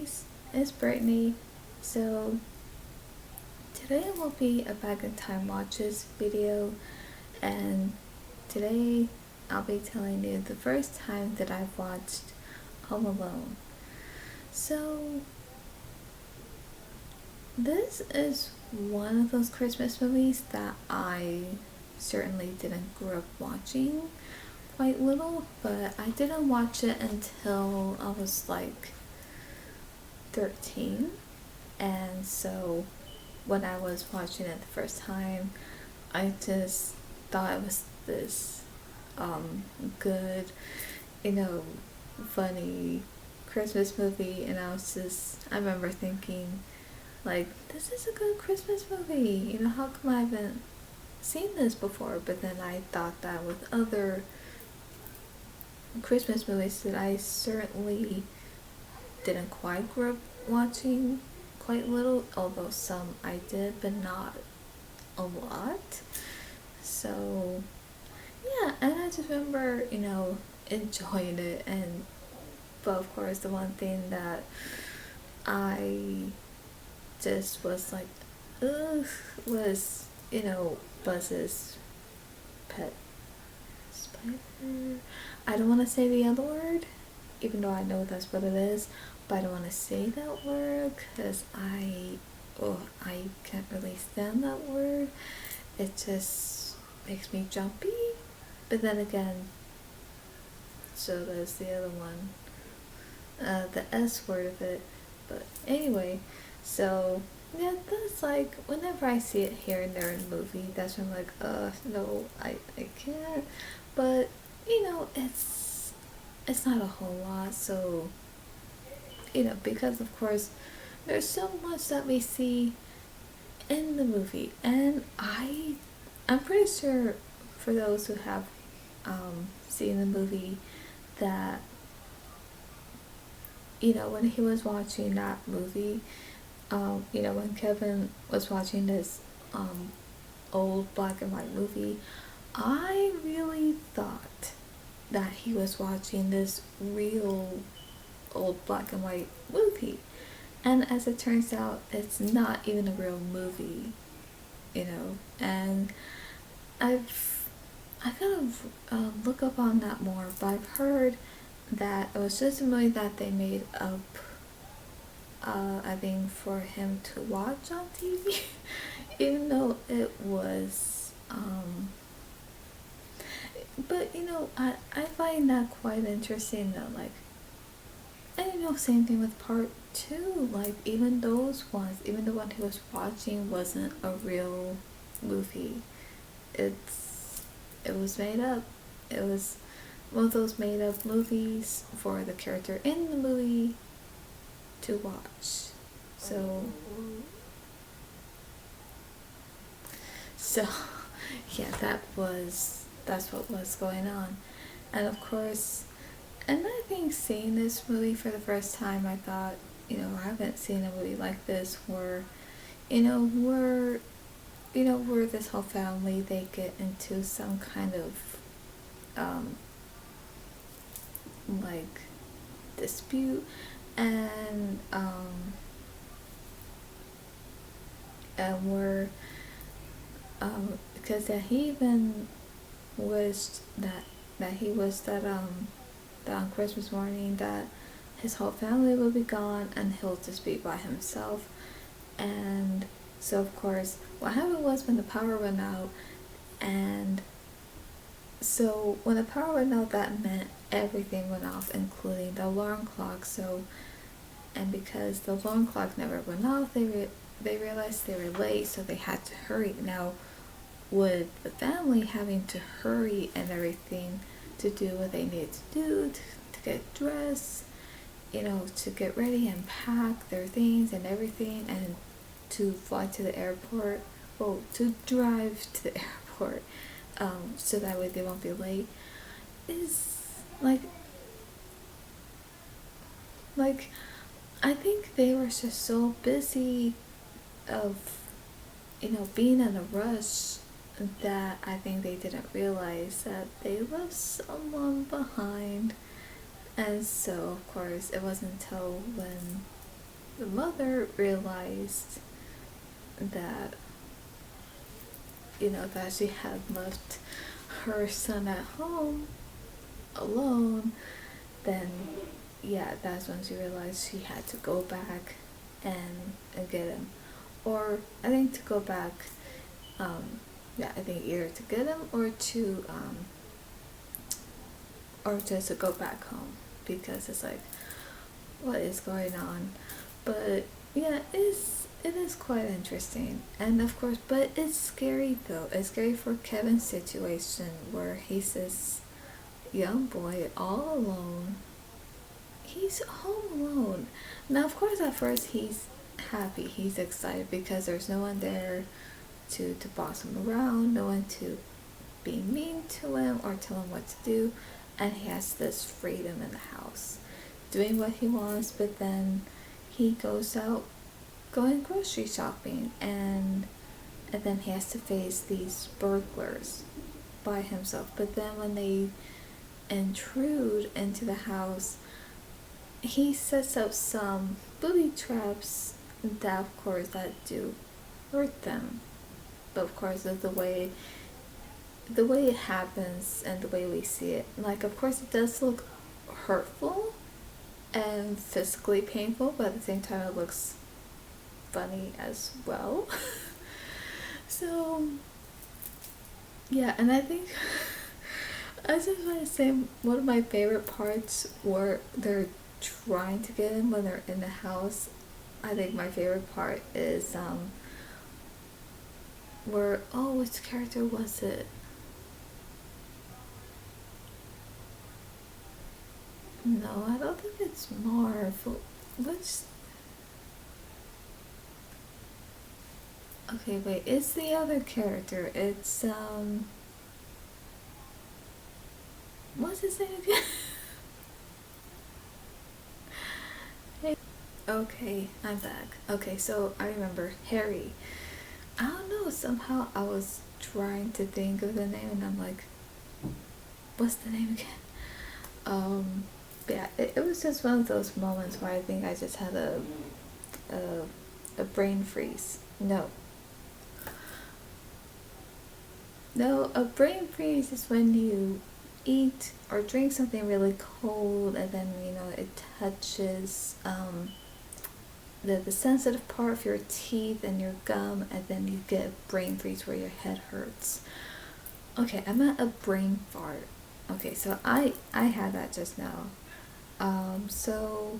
guys, it's Brittany. So today will be a Bag of Time Watches video, and today I'll be telling you the first time that I've watched Home Alone. So this is one of those Christmas movies that I certainly didn't grow up watching quite little, but I didn't watch it until I was like 13. And so when I was watching it the first time, I just thought it was this good, you know, funny Christmas movie. And I remember thinking, like, this is a good Christmas movie. You know, how come I haven't seen this before? But then I thought that with other Christmas movies that I certainly didn't quite grow up watching quite little, although some I did, but not a lot. So yeah, and I just remember, enjoying it. And but of course, the one thing that I just was like, ugh, was Buzz's pet spider. I don't want to say the other word, even though I know that's what it is, but I don't want to say that word because I can't really stand that word. It just makes me jumpy. But then again, so does the other one, the S word of it. But anyway, so yeah, that's like whenever I see it here and there in a movie, that's when I'm like, no, I can't. But it's not a whole lot, so because of course there's so much that we see in the movie, and I'm pretty sure for those who have seen the movie that when he was watching that movie, when Kevin was watching this old black and white movie, I really thought that he was watching this real old black and white movie. And as it turns out, it's not even a real movie, And I kind of look up on that more, but I've heard that it was just a movie that they made up, I think, for him to watch on TV, even though it was, but I find that quite interesting though, like, and same thing with part two, like, even those ones, even the one he was watching wasn't a real movie. It was made up. It was one of those made up movies for the character in the movie to watch. So yeah, that's what was going on. And of course, and I think seeing this movie for the first time, I thought, I haven't seen a movie like this where, we're where this whole family, they get into some kind of like dispute, and we're because that he even wished that he was that on Christmas morning that his whole family will be gone and he'll just be by himself. And so of course what happened was when the power went out, and so when the power went out, that meant everything went off, including the alarm clock. And because the alarm clock never went off, they realized they were late, so they had to hurry. Now, with the family having to hurry and everything to do what they needed to do, to get dressed, to get ready and pack their things and everything, and to fly to the airport, well, to drive to the airport, so that way they won't be late, is like I think they were just so busy of being in a rush that I think they didn't realize that they left someone behind. And so of course it wasn't until when the mother realized that, that she had left her son at home alone, then yeah, that's when she realized she had to go back and get him. Or I think to go back, yeah, I think either to get him or just to go back home, because it's like, what is going on? But yeah, it is quite interesting, and of course, but it's scary though. It's scary for Kevin's situation where he's this young boy all alone. He's home alone. Now, of course, at first he's happy, he's excited because there's no one there to boss him around, no one to be mean to him or tell him what to do, and he has this freedom in the house, doing what he wants. But then he goes out going grocery shopping, and then he has to face these burglars by himself. But then when they intrude into the house, he sets up some booby traps that, of course, that do hurt them. But of course, the way it happens and the way we see it, like, of course, it does look hurtful and physically painful, but at the same time it looks funny as well. So yeah, and I think I just want to say one of my favorite parts where they're trying to get in when they're in the house. I think my favorite part is where, oh, which character was it? No, I don't think it's Marv. Which? Okay, wait. It's the other character. It's what's his name again? Hey. Okay, I'm back. Okay, so I remember Harry. I don't know. Somehow I was trying to think of the name, and I'm like, what's the name again? Yeah, it was just one of those moments where I think I just had a brain freeze. No, a brain freeze is when you eat or drink something really cold, and then it touches the sensitive part of your teeth and your gum, and then you get a brain freeze where your head hurts. Okay, I'm at a brain fart. Okay, so I had that just now. So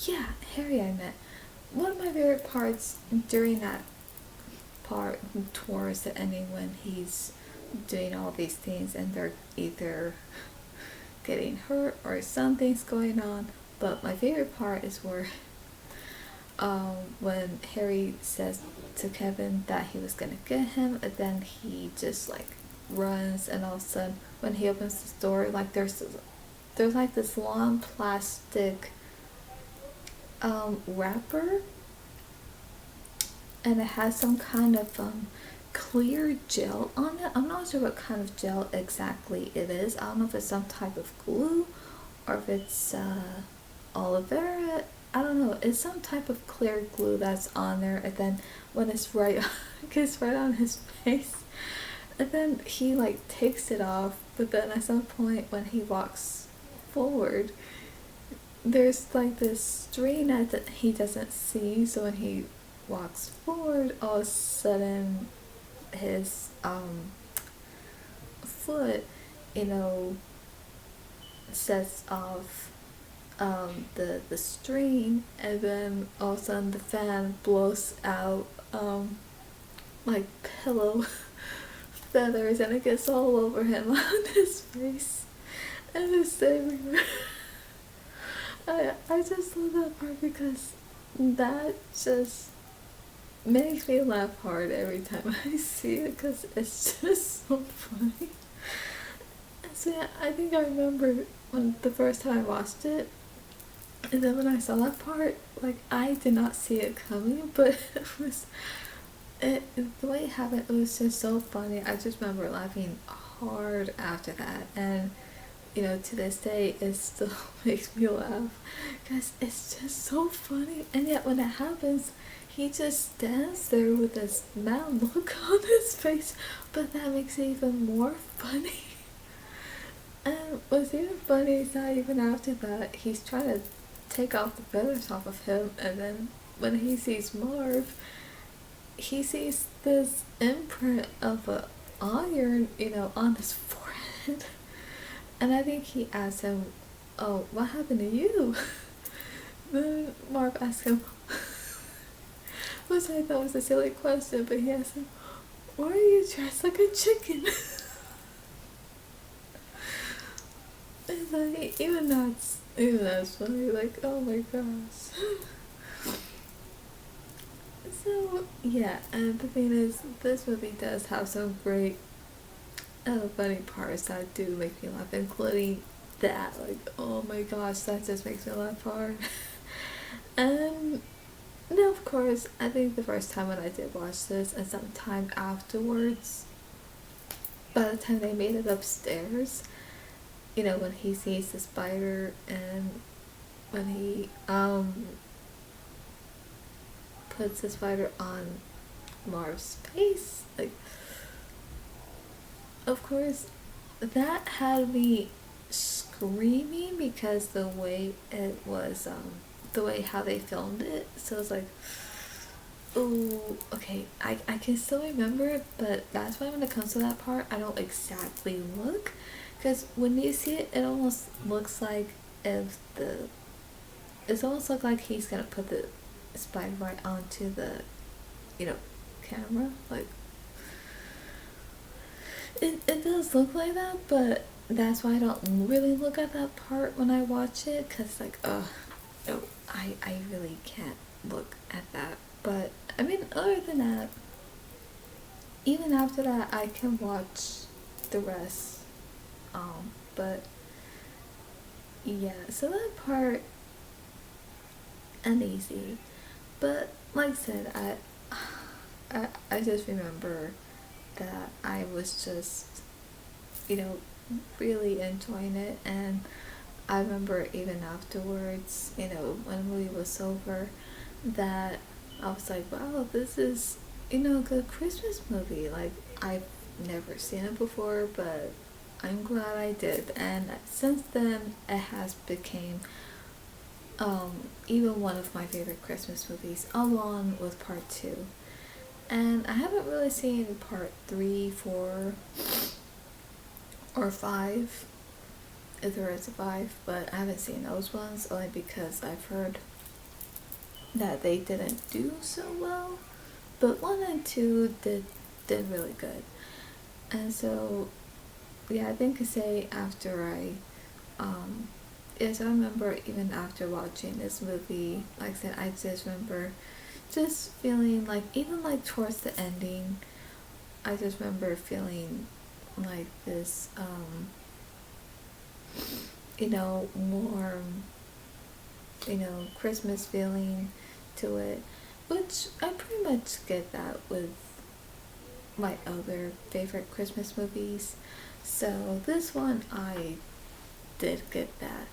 yeah, Harry I met. One of my favorite parts during that part towards the ending, when he's doing all these things and they're either getting hurt or something's going on. But my favorite part is where when Harry says to Kevin that he was gonna get him, and then he just like runs, and all of a sudden when he opens the door, like there's like this long plastic wrapper, and it has some kind of clear gel on it. I'm not sure what kind of gel exactly it is. I don't know if it's some type of glue or if it's aloe vera. I don't know. It's some type of clear glue that's on there, and then when it's right, gets right on his face, and then he like takes it off. But then at some point when he walks forward, there's like this string that he doesn't see. So when he walks forward, all of a sudden his foot, you know, sets off the string, and then all of a sudden the fan blows out like pillow feathers, and it gets all over him on his face and it's everywhere. I just love that part because that just makes me laugh hard every time I see it, because it's just so funny. So yeah, I think I remember when the first time I watched it, and then when I saw that part, like, I did not see it coming, but the way it happened, it was just so funny. I just remember laughing hard after that. And to this day, it still makes me laugh because it's just so funny. And yet, when it happens, he just stands there with this mad look on his face, but that makes it even more funny. And what's even funny is that even after that, he's trying to take off the feathers off of him, and then when he sees Marv, he sees this imprint of a iron, on his forehead. And I think he asked him, "Oh, what happened to you?" Then Marv asked him, which I thought was a silly question, but he asked him, "Why are you dressed like a chicken?" It's like, even that's funny, like, oh my gosh. So, yeah, and the thing is, this movie does have some great funny parts that do make me laugh, including that, like, oh my gosh, that just makes me laugh hard. And now, of course, I think the first time when I did watch this, and sometime afterwards, by the time they made it upstairs, when he sees the spider, and when he puts the spider on Marv's face, like, of course, that had me screaming because the way it was, the way how they filmed it. So it's like, oh, okay, I can still remember it, but that's why when it comes to that part, I don't exactly look. Because when you see it, it almost looks like it's almost like he's gonna put the spider right onto the, camera. Like, it does look like that, but that's why I don't really look at that part when I watch it, because, like, no, I really can't look at that. But, I mean, other than that, even after that, I can watch the rest. But, yeah, so that part, uneasy. But, like I said, I just remember that I was just, really enjoying it. And I remember even afterwards, when the movie was over, that I was like, wow, this is, a good Christmas movie. Like, I've never seen it before, but I'm glad I did. And since then, it has became even one of my favorite Christmas movies, along with part 2. And I haven't really seen part 3, 4, or 5, if there is a 5, but I haven't seen those ones only because I've heard that they didn't do so well. But 1 and 2 did really good. And so, yeah, I think I say after yes, I remember even after watching this movie, like I said, I just remember just feeling like, even like towards the ending, I just remember feeling like this, warm, Christmas feeling to it, which I pretty much get that with my other favorite Christmas movies. So this one, I did get that.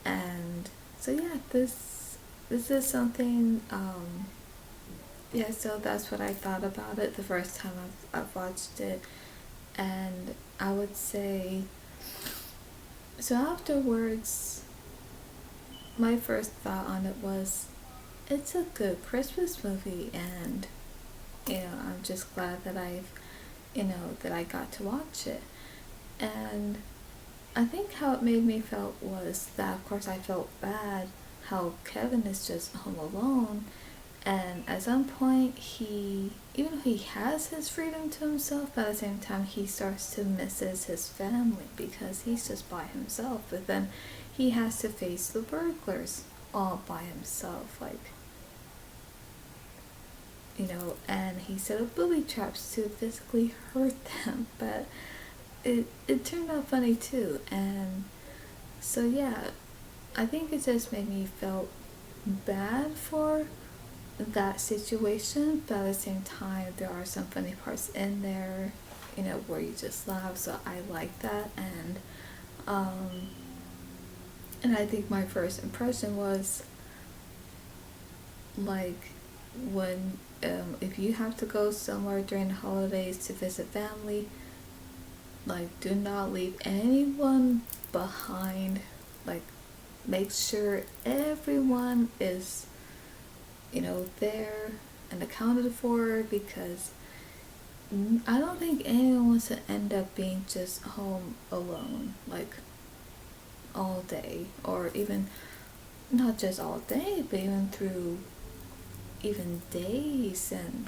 And so, yeah, this is something, yeah, so that's what I thought about it the first time I've watched it. And I would say, so afterwards, my first thought on it was, it's a good Christmas movie. And I'm just glad that that I got to watch it. And I think how it made me felt was that, of course, I felt bad how Kevin is just home alone, and at some point, even though he has his freedom to himself, but at the same time, he starts to misses his family because he's just by himself. But then he has to face the burglars all by himself, like, and he set up booby traps to physically hurt them, but it turned out funny too. And so, yeah, I think it just made me feel bad for that situation, but at the same time, there are some funny parts in there, where you just laugh. So I like that. And Um, and I think my first impression was like when if you have to go somewhere during the holidays to visit family, like do not leave anyone behind. Like make sure everyone is, there and accounted for, because I don't think anyone wants to end up being just home alone, like all day, or even not just all day, but even through even days, and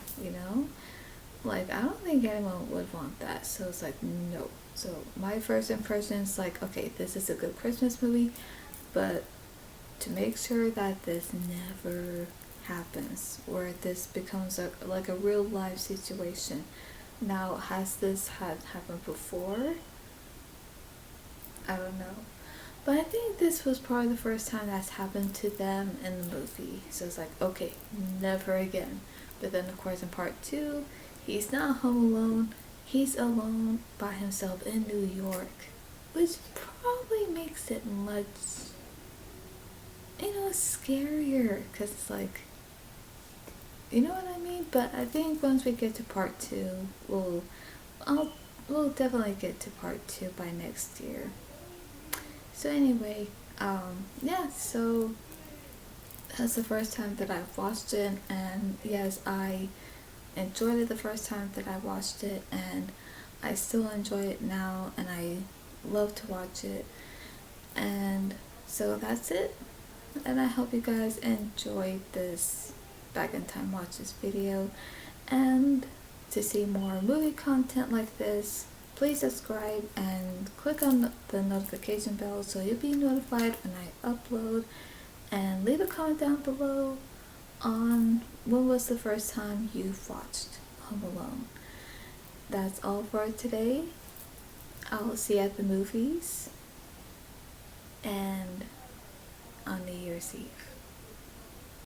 like I don't think anyone would want that. So it's like no. So my first impression is like, okay, this is a good Christmas movie, but to make sure that this never happens, or this becomes like a real life situation. Now, has this had happened before? I don't know. But I think this was probably the first time that's happened to them in the movie. So it's like, okay, never again. But then, of course, in part two, he's not home alone. He's alone by himself in New York, which probably makes it much, scarier. Because it's like, you know what I mean? But I think once we get to part two, we'll definitely get to part two by next year. So anyway, yeah, so that's the first time that I've watched it, and yes, I enjoyed it the first time that I watched it, and I still enjoy it now, and I love to watch it. And so that's it, and I hope you guys enjoyed this Back in Time Watches video, and to see more movie content like this, please subscribe and click on the notification bell so you'll be notified when I upload, and leave a comment down below on when was the first time you've watched Home Alone. That's all for today. I'll see you at the movies and on New Year's Eve.